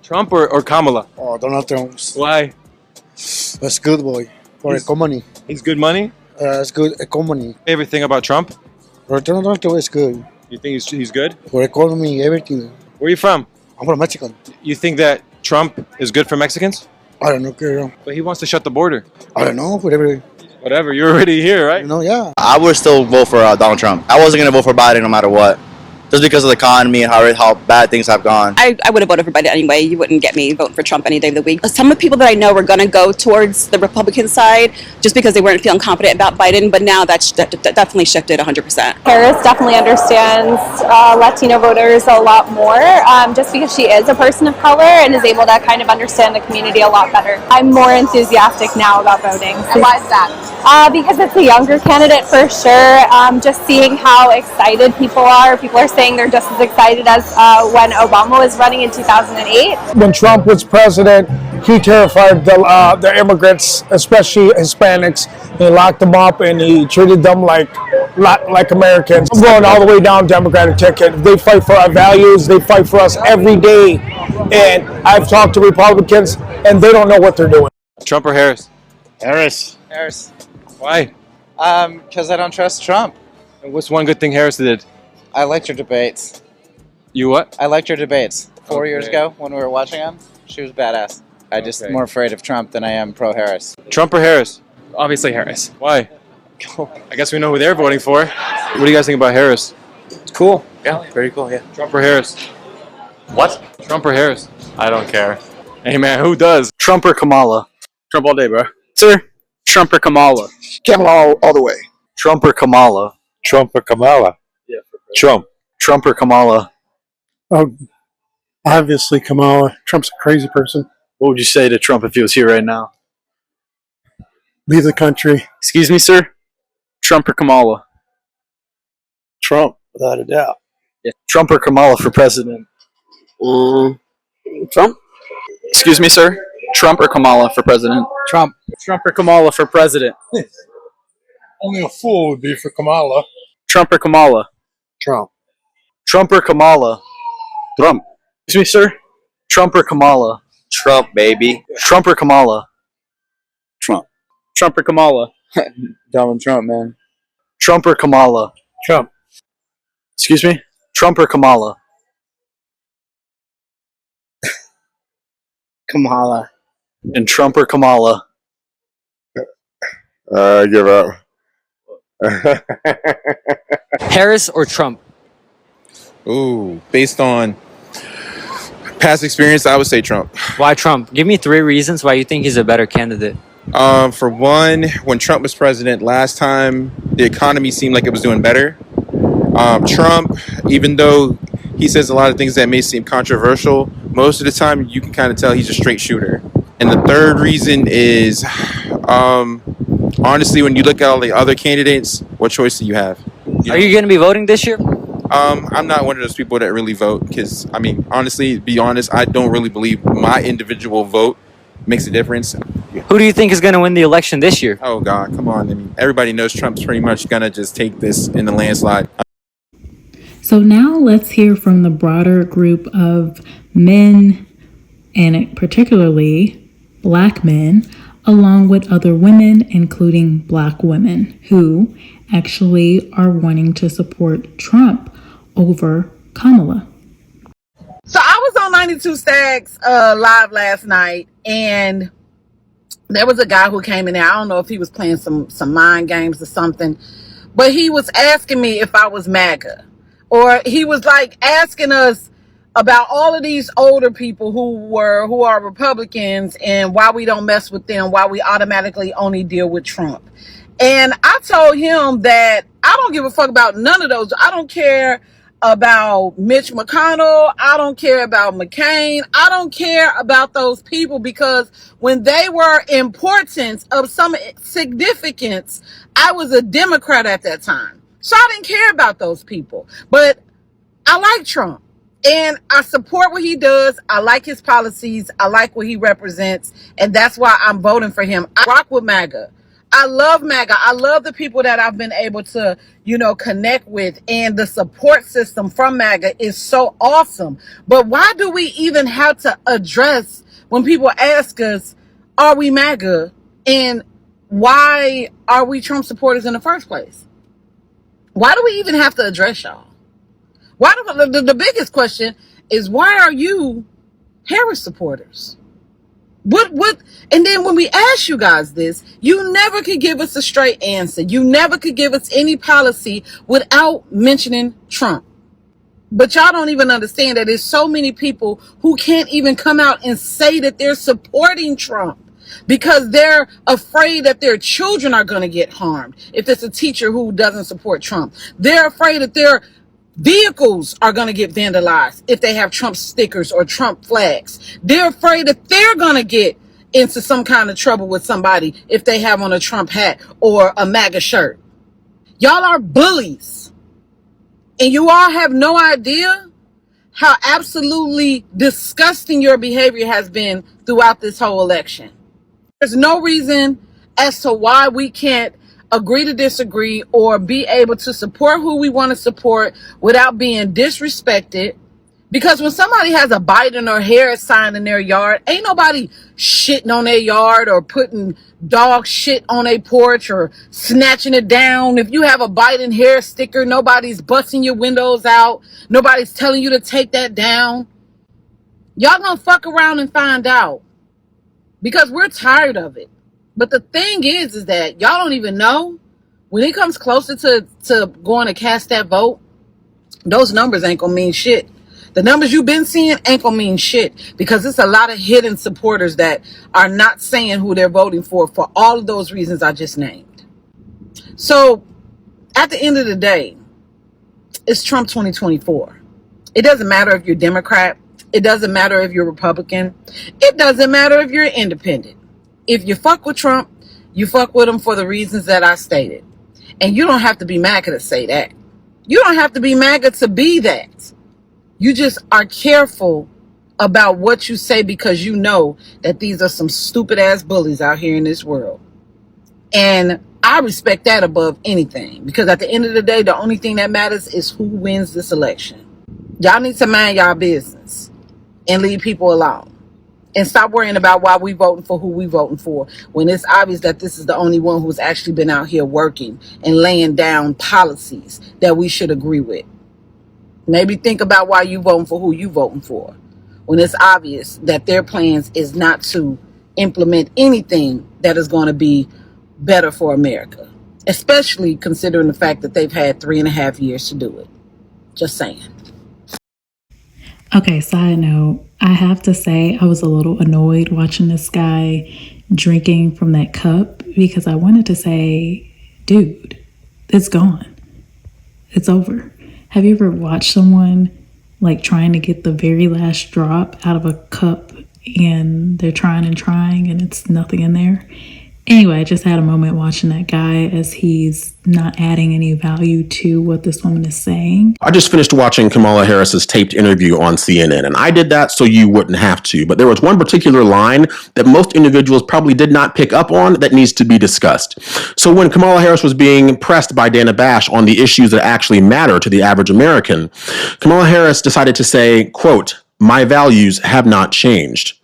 Trump or Kamala? Oh, Donald Trump. Why? That's good, boy. For economy. He's good money. That's good economy. Favorite thing about Trump? For Donald Trump is good. You think he's good? For economy, everything. Where are you from? I'm from Mexico. You think that Trump is good for Mexicans? I don't know, girl. But he wants to shut the border. I don't know, whatever. Whatever, you're already here, right? You know, yeah. I would still vote for Donald Trump. I wasn't going to vote for Biden no matter what. Just because of the economy and how bad things have gone. I would have voted for Biden anyway. You wouldn't get me voting for Trump any day of the week. Some of the people that I know were going to go towards the Republican side just because they weren't feeling confident about Biden, but now that definitely shifted 100%. Harris definitely understands Latino voters a lot more, just because she is a person of color and is able to kind of understand the community a lot better. I'm more enthusiastic now about voting. And why is that? Because it's a younger candidate for sure. Just seeing how excited people are. People are saying they're just as excited as when Obama was running in 2008. When Trump was president, he terrified the immigrants, especially Hispanics. He locked them up and he treated them like Americans. I'm going all the way down Democratic ticket. They fight for our values. They fight for us every day. And I've talked to Republicans and they don't know what they're doing. Trump or Harris? Harris. Harris. Why? Because I don't trust Trump. And what's one good thing Harris did? I liked your debates. You what? I liked your debates 4 Okay. years ago when we were watching them. She was badass. I just more afraid of Trump than I am pro Harris. Trump or Harris? Obviously Harris. Why? I guess we know who they're voting for. What do you guys think about Harris? It's cool. Yeah, very cool, yeah. Trump or Harris? What? Trump or Harris? I don't care. Hey man, who does? Trump or Kamala? Trump all day, bro. Sir? Trump or Kamala? Kamala all the way. Trump or Kamala? Trump or Kamala? Yeah. Trump. Trump or Kamala? Oh, obviously Kamala. Trump's a crazy person. What would you say to Trump if he was here right now? Leave the country. Excuse me, sir? Trump or Kamala? Trump, without a doubt. Yeah. Trump or Kamala for president? Trump? Excuse me, sir? Trump or Kamala for president? Trump. Trump or Kamala for president? Only a fool would be for Kamala. Trump or Kamala? Trump. Trump or Kamala? Trump. Excuse me, sir? Trump or Kamala? Trump, baby. Trump or Kamala? Trump. Trump or Kamala? Donald Trump, man. Trump or Kamala? Trump. Excuse me? Trump or Kamala? Kamala. And Trump or Kamala? I give up. Harris or Trump? Ooh, based on past experience, I would say Trump. Why Trump? Give me 3 reasons why you think he's a better candidate. For one, when Trump was president last time, the economy seemed like it was doing better. Trump, even though he says a lot of things that may seem controversial, most of the time you can kind of tell he's a straight shooter. And the third reason is, honestly, when you look at all the other candidates, what choice do you have? Are you going to be voting this year? I'm not one of those people that really vote because, I mean, honestly, to be honest, I don't really believe my individual vote makes a difference. Who do you think is going to win the election this year? Oh, God, come on. I mean, everybody knows Trump's pretty much going to just take this in the landslide. So now let's hear from the broader group of men, and particularly Black men, along with other women, including Black women, who actually are wanting to support Trump over Kamala. So I was on 92 Stacks live last night, and there was a guy who came in there. I don't know if he was playing some mind games or something, but he was asking me if I was MAGA. Or he was like asking us about all of these older people who are Republicans and why we don't mess with them, why we automatically only deal with Trump. And I told him that I don't give a fuck about none of those. I don't care about Mitch McConnell. I don't care about McCain. I don't care about those people because when they were important of some significance, I was a Democrat at that time. So I didn't care about those people. But I like Trump. And I support what he does. I like his policies. I like what he represents. And that's why I'm voting for him. I rock with MAGA. I love MAGA. I love the people that I've been able to, connect with, and the support system from MAGA is so awesome. But why do we even have to address when people ask us, are we MAGA? And why are we Trump supporters in the first place? Why do we even have to address y'all? The biggest question is, why are you Harris supporters? What? And then when we ask you guys this, you never could give us a straight answer. You never could give us any policy without mentioning Trump. But y'all don't even understand that there's so many people who can't even come out and say that they're supporting Trump because they're afraid that their children are going to get harmed if it's a teacher who doesn't support Trump. They're afraid that their vehicles are going to get vandalized if they have Trump stickers or Trump flags. They're afraid that they're going to get into some kind of trouble with somebody if they have on a Trump hat or a MAGA shirt. Y'all are bullies. And you all have no idea how absolutely disgusting your behavior has been throughout this whole election. There's no reason as to why we can't agree to disagree or be able to support who we want to support without being disrespected. Because when somebody has a Biden or Harris sign in their yard, ain't nobody shitting on their yard or putting dog shit on a porch or snatching it down. If you have a Biden Harris sticker, nobody's busting your windows out. Nobody's telling you to take that down. Y'all gonna fuck around and find out, because we're tired of it. But the thing is that y'all don't even know when it comes closer to going to cast that vote, those numbers ain't gonna mean shit. The numbers you've been seeing ain't gonna mean shit, because it's a lot of hidden supporters that are not saying who they're voting for all of those reasons I just named. So at the end of the day, it's Trump 2024. It doesn't matter if you're Democrat. It doesn't matter if you're Republican. It doesn't matter if you're independent. If you fuck with Trump, you fuck with him for the reasons that I stated. And you don't have to be MAGA to say that. You don't have to be MAGA to be that. You just are careful about what you say, because you know that these are some stupid ass bullies out here in this world. And I respect that above anything, because at the end of the day, the only thing that matters is who wins this election. Y'all need to mind y'all business and leave people alone. And stop worrying about why we voting for who we voting for, when it's obvious that this is the only one who's actually been out here working and laying down policies that we should agree with. Maybe think about why you voting for who you voting for, when it's obvious that their plans is not to implement anything that is going to be better for America, especially considering the fact that they've had 3.5 years to do it. Just saying. Okay, side note, I have to say I was a little annoyed watching this guy drinking from that cup, because I wanted to say, dude, it's gone. It's over. Have you ever watched someone like trying to get the very last drop out of a cup and they're trying and it's nothing in there? Anyway, I just had a moment watching that guy as he's not adding any value to what this woman is saying. I just finished watching Kamala Harris's taped interview on CNN, and I did that so you wouldn't have to. But there was one particular line that most individuals probably did not pick up on that needs to be discussed. So when Kamala Harris was being pressed by Dana Bash on the issues that actually matter to the average American, Kamala Harris decided to say, quote, "My values have not changed."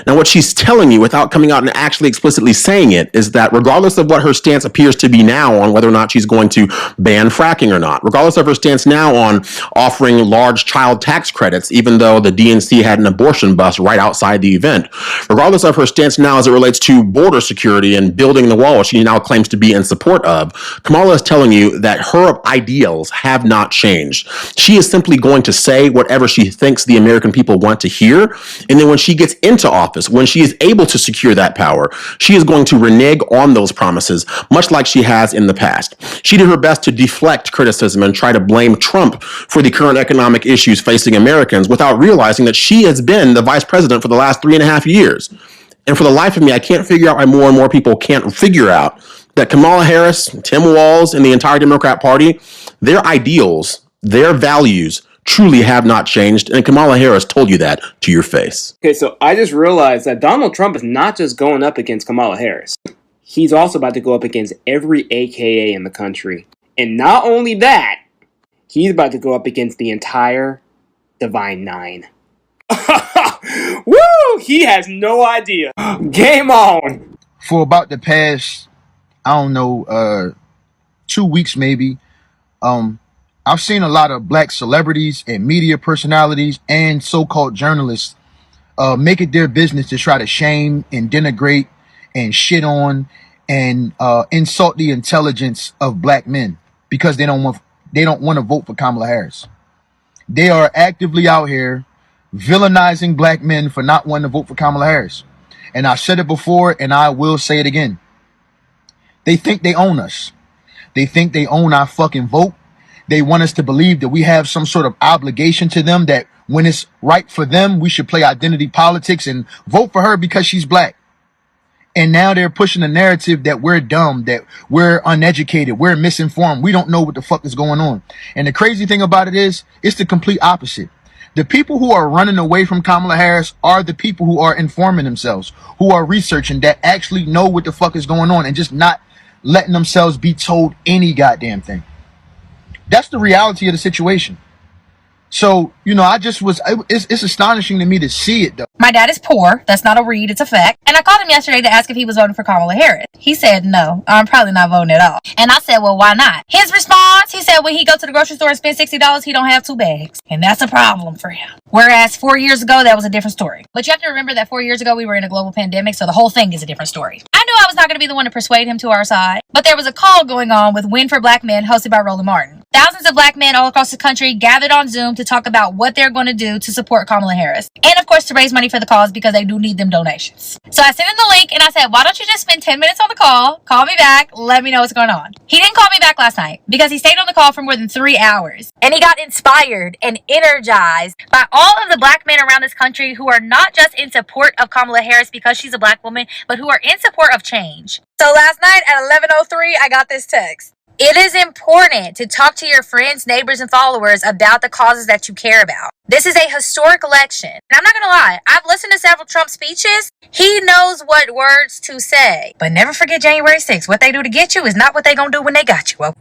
Now, what she's telling you without coming out and actually explicitly saying it is that regardless of what her stance appears to be now on whether or not she's going to ban fracking or not, regardless of her stance now on offering large child tax credits, even though the DNC had an abortion bus right outside the event, regardless of her stance now as it relates to border security and building the wall she now claims to be in support of, Kamala is telling you that her ideals have not changed. She is simply going to say whatever she thinks the American people want to hear, and then when she gets into office, when she is able to secure that power, she is going to renege on those promises, much like she has in the past. She did her best to deflect criticism and try to blame Trump for the current economic issues facing Americans without realizing that she has been the vice president for the last 3.5 years. And for the life of me, I can't figure out why more and more people can't figure out that Kamala Harris, Tim Walz, and the entire Democrat Party, their ideals, their values truly have not changed, and Kamala Harris told you that to your face. Okay, so I just realized that Donald Trump is not just going up against Kamala Harris. he's also about to go up against every AKA in the country. And not only that, he's about to go up against the entire Divine Nine. Woo! He has no idea. Game on! For about the past, I don't know, 2 weeks maybe, I've seen a lot of black celebrities and media personalities and so-called journalists make it their business to try to shame and denigrate and shit on and insult the intelligence of black men because they don't want to vote for Kamala Harris. They are actively out here villainizing black men for not wanting to vote for Kamala Harris. And I said it before and I will say it again. They think they own us. They think they own our fucking vote. They want us to believe that we have some sort of obligation to them, that when it's right for them, we should play identity politics and vote for her because she's black. And now they're pushing a narrative that we're dumb, that we're uneducated, we're misinformed. We don't know what the fuck is going on. And the crazy thing about it is, it's the complete opposite. The people who are running away from Kamala Harris are the people who are informing themselves, who are researching, that actually know what the fuck is going on and just not letting themselves be told any goddamn thing. That's the reality of the situation. So, you know, it's astonishing to me to see it though. My dad is poor. That's not a read, it's a fact. And I called him yesterday to ask if he was voting for Kamala Harris. He said, no, I'm probably not voting at all. And I said, well, why not? His response, he said when he go to the grocery store and spend $60, he don't have 2 bags. And that's a problem for him. Whereas 4 years ago, that was a different story. But you have to remember that 4 years ago, we were in a global pandemic, so the whole thing is a different story. I knew I was not going to be the one to persuade him to our side, but there was a call going on with Win for Black Men hosted by Roland Martin. Thousands of black men all across the country gathered on Zoom to talk about what they're going to do to support Kamala Harris. And of course, to raise money for the cause because they do need them donations. So I sent him the link and I said, why don't you just spend 10 minutes on the call me back, let me know what's going on. He didn't call me back last night because he stayed on the call for more than 3 hours. And he got inspired and energized by all of the black men around this country who are not just in support of Kamala Harris because she's a black woman, but who are in support of change. So last night at 11:03, I got this text. It is important to talk to your friends, neighbors, and followers about the causes that you care about. This is a historic election. And I'm not going to lie, I've listened to several Trump speeches. He knows what words to say. But never forget January 6th. What they do to get you is not what they going to do when they got you.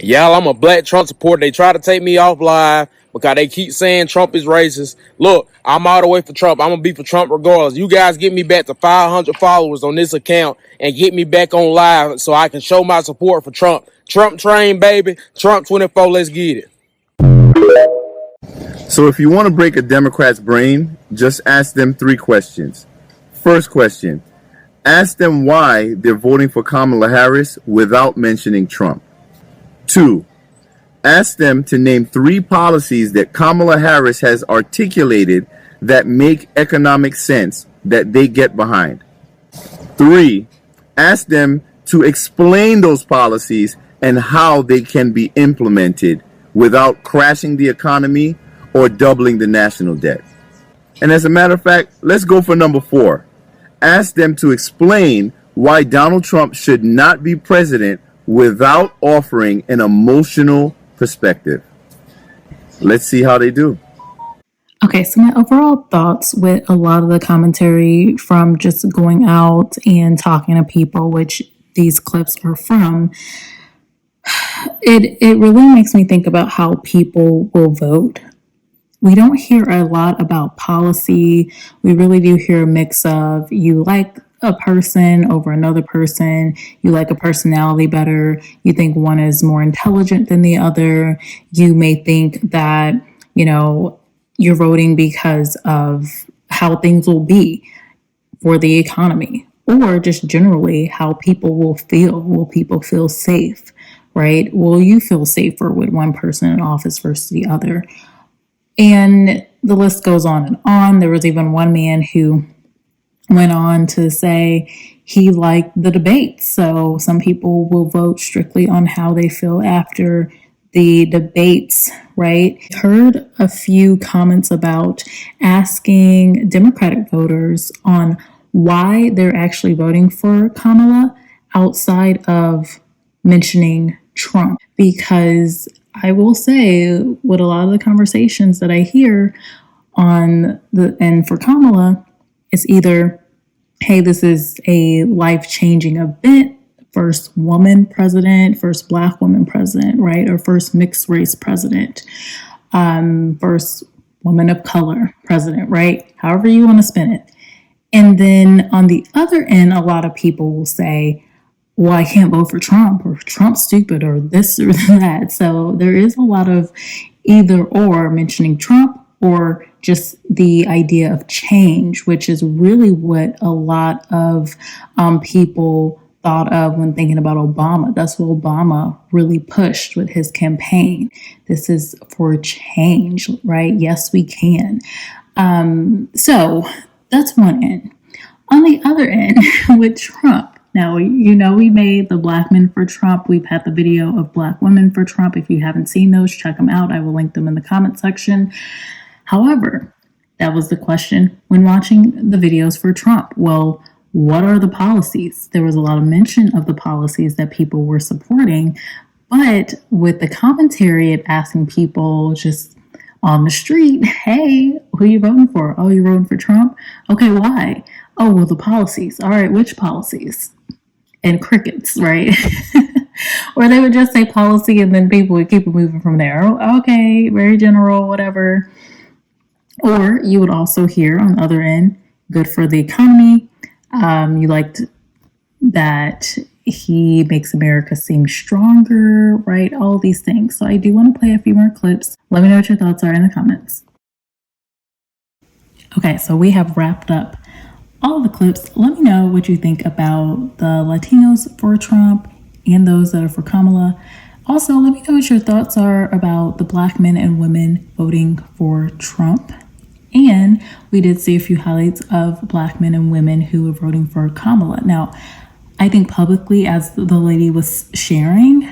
Y'all, I'm a black Trump supporter. They try to take me off live because they keep saying Trump is racist. Look, I'm all the way for Trump. I'm going to be for Trump regardless. You guys get me back to 500 followers on this account and get me back on live so I can show my support for Trump. Trump train, baby. Trump 24, let's get it. So if you want to break a Democrat's brain, just ask them 3 questions. First question, ask them why they're voting for Kamala Harris without mentioning Trump. 2, ask them to name 3 policies that Kamala Harris has articulated that make economic sense that they get behind. 3, ask them to explain those policies and how they can be implemented without crashing the economy or doubling the national debt. And as a matter of fact, let's go for number 4. Ask them to explain why Donald Trump should not be president without offering an emotional perspective. Let's see how they do. Okay, so my overall thoughts with a lot of the commentary from just going out and talking to people, which these clips are from, it really makes me think about how people will vote. We don't hear a lot about policy. We really do hear a mix of you like a person over another person. You like a personality better. You think one is more intelligent than the other. You may think that, you know, you're voting because of how things will be for the economy or just generally how people will feel. Will people feel safe, right? Will you feel safer with one person in office versus the other? And the list goes on and on. There was even one man who went on to say he liked the debates. So some people will vote strictly on how they feel after the debates, right? Heard a few comments about asking Democratic voters on why they're actually voting for Kamala outside of mentioning Trump. Because I will say, with a lot of the conversations that I hear on and for Kamala, it's either hey, this is a life-changing event. First woman president, first Black woman president, right? Or first mixed race president, first woman of color president, right? However you want to spin it. And then on the other end, a lot of people will say, well, I can't vote for Trump, or Trump's stupid, or this or that. So there is a lot of either or mentioning Trump, or just the idea of change, which is really what a lot of people thought of when thinking about Obama. That's what Obama really pushed with his campaign. This is for change, right? Yes, we can. So that's one end. On the other end, with Trump, now, you know, we made the Black men for Trump. We've had the video of Black women for Trump. If you haven't seen those, check them out. I will link them in the comment section. However, that was the question when watching the videos for Trump. Well, what are the policies? There was a lot of mention of the policies that people were supporting, but with the commentary and asking people just on the street, hey, who are you voting for? Oh, you're voting for Trump? Okay, why? Oh, well, the policies. All right, which policies? And crickets, right? Or they would just say policy and then people would keep it moving from there. Oh, okay, very general, whatever. Or you would also hear on the other end, good for the economy. You liked that he makes America seem stronger, right? All these things. So I do want to play a few more clips. Let me know what your thoughts are in the comments. Okay, so we have wrapped up all the clips. Let me know what you think about the Latinos for Trump and those that are for Kamala. Also, let me know what your thoughts are about the Black men and women voting for Trump. And we did see a few highlights of Black men and women who are voting for Kamala. Now, I think publicly, as the lady was sharing,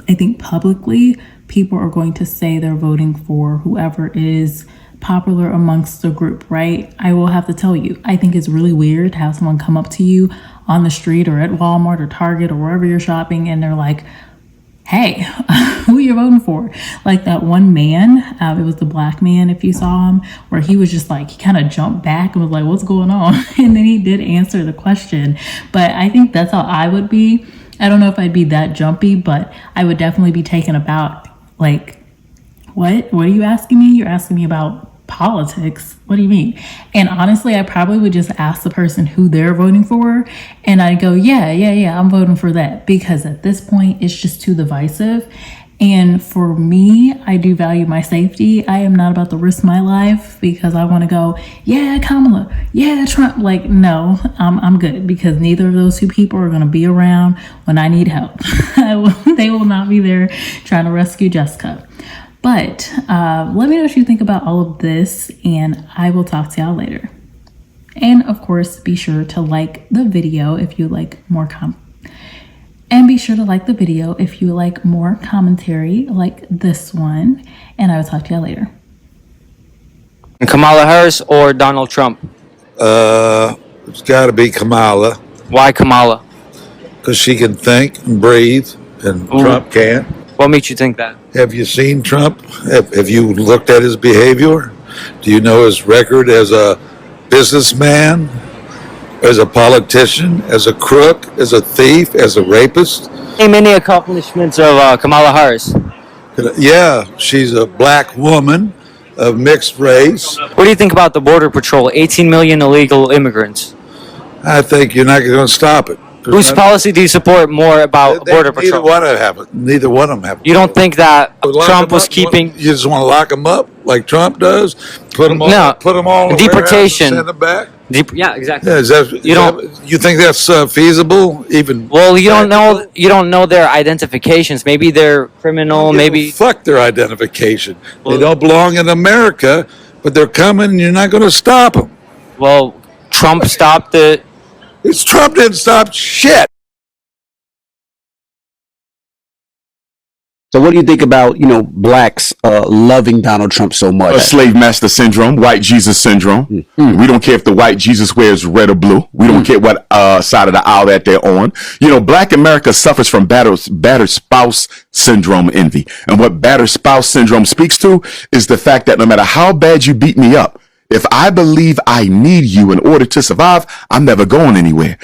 I think publicly people are going to say they're voting for whoever is popular amongst the group, right? I will have to tell you, I think it's really weird to have someone come up to you on the street or at Walmart or Target or wherever you're shopping and they're like, hey, who are you voting for? Like that one man, it was the Black man, if you saw him, where he was just like, he kind of jumped back and was like, what's going on? And then he did answer the question. But I think that's how I would be. I don't know if I'd be that jumpy, but I would definitely be taken aback. Like, what are you asking me? You're asking me about politics. What do you mean? And honestly, I probably would just ask the person who they're voting for, and I'd go, yeah, I'm voting for that, because at this point it's just too divisive. And for me, I do value my safety. I am not about to risk my life because I want to go, yeah, Kamala, yeah, Trump. Like, no, I'm good, because neither of those two people are going to be around when I need help. They will not be there trying to rescue Jessica. But let me know what you think about all of this, and I will talk to y'all later. And of course, be sure to like the video if you like more commentary like this one. And I will talk to y'all later. Kamala Harris or Donald Trump? It's got to be Kamala Why Kamala? because she can think and breathe, and Trump can't. What makes you think that? Have you seen Trump? Have you looked at his behavior? Do you know his record as a businessman, as a politician, as a crook, as a thief, as a rapist? Name any accomplishments of Kamala Harris. Yeah, she's a black woman of mixed race. What do you think about the Border Patrol? 18 million illegal immigrants. I think you're not going to stop it. Whose policy do you support more about Border Patrol? Neither one of them have. You don't think that Trump was keeping? You just want to lock them up like Trump does? Put them all. No. Put them all in Deportation. Send them back. Yeah, exactly. Yeah, you think that's feasible? Even well, you don't know. You don't know their identifications. Maybe they're criminal. Maybe fuck their identification. They don't belong in America, but they're coming, and you're not going to stop them. Well, Trump stopped it. Trump didn't stop shit. So what do you think about, blacks loving Donald Trump so much? Slave master syndrome, white Jesus syndrome. We don't care if the white Jesus wears red or blue. We don't care what side of the aisle that they're on. Black America suffers from battered spouse syndrome envy. And what battered spouse syndrome speaks to is the fact that no matter how bad you beat me up, If I believe I need you in order to survive, I'm never going anywhere.